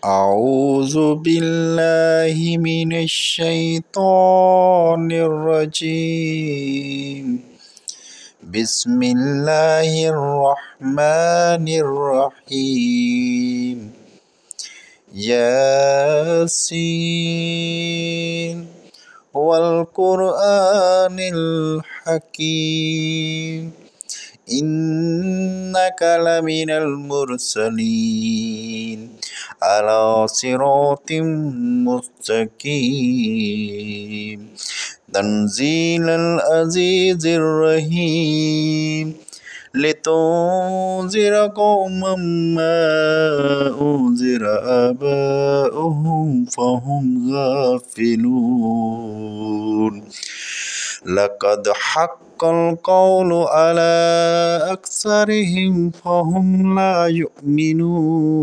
أعوذ بالله من الشيطان الرجيم. بسم الله الرحمن الرحيم. ياسين والقرآن الحكيم إنك لمن المرسلين على صراط مستقيم تنزيل العزيز الرحيم لتنذر قوما ما أنذر آباؤهم فهم غافلون لقد حق القول على أكثرهم فهم لا يؤمنون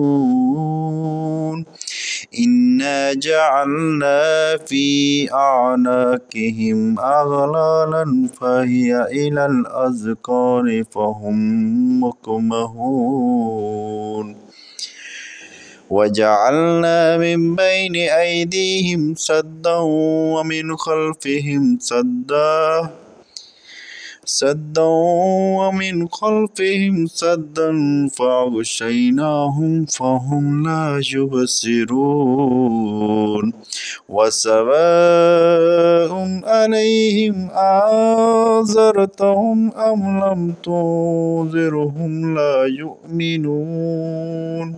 إنا جعلنا في أعناقهم أغلالا فهي إلى الأذقان فهم مقمحون وجعلنا من بين أيديهم سدا ومن خلفهم سدا فأغشيناهم فهم لا يبصرون وسواء عليهم أنذرتهم أم لم تنذرهم لا يؤمنون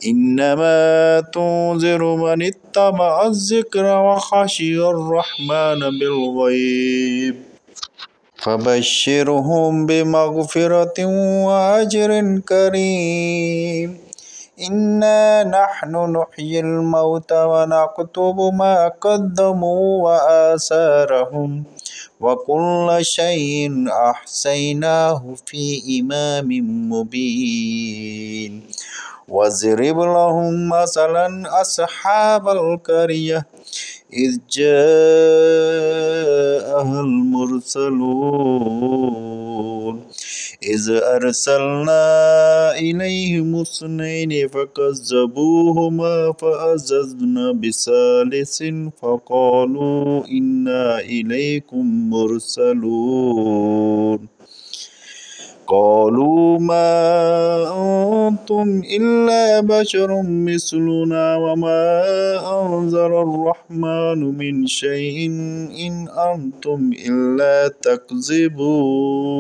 إنما تنذر من اتبع الذكر وخشي الرحمن بالغيب فبشرهم بمغفرة وأجر كريم إنا نحن نحيي الموتى ونكتب ما قدموا وآثارهم وكل شيء أحصيناه في إمام مبين واضرب لهم مثلا أصحاب القرية إذ جاءها المرسلون إذ أرسلنا إليهم اثنين فكذبوهما فعززنا بثالث فقالوا إنا إليكم مرسلون قالوا ما أنتم إلا بشر مثلنا وما أنزل الرحمن من شيء إن أنتم إلا تكذبون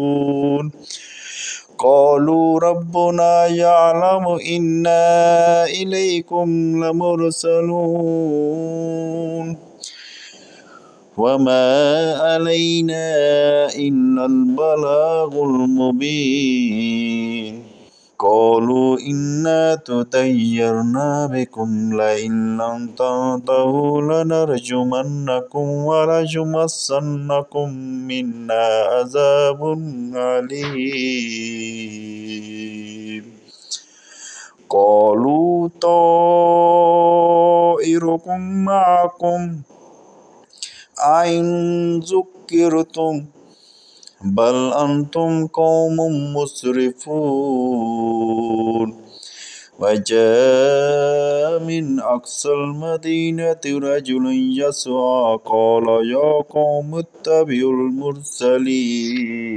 قالوا ربنا يعلم إنا إليكم لمرسلون وما علينا إلا البلاغ المبين قالوا إنا تطيرنا بكم لئن لم تنتهوا لنرجمنكم وليمسنكم منا عذاب أليم قالوا طائركم معكم أئن ذكرتم بل أنتم قوم مسرفون وجاء من أقصى المدينة رجل يسعى قال يا قوم اتبعوا المرسلين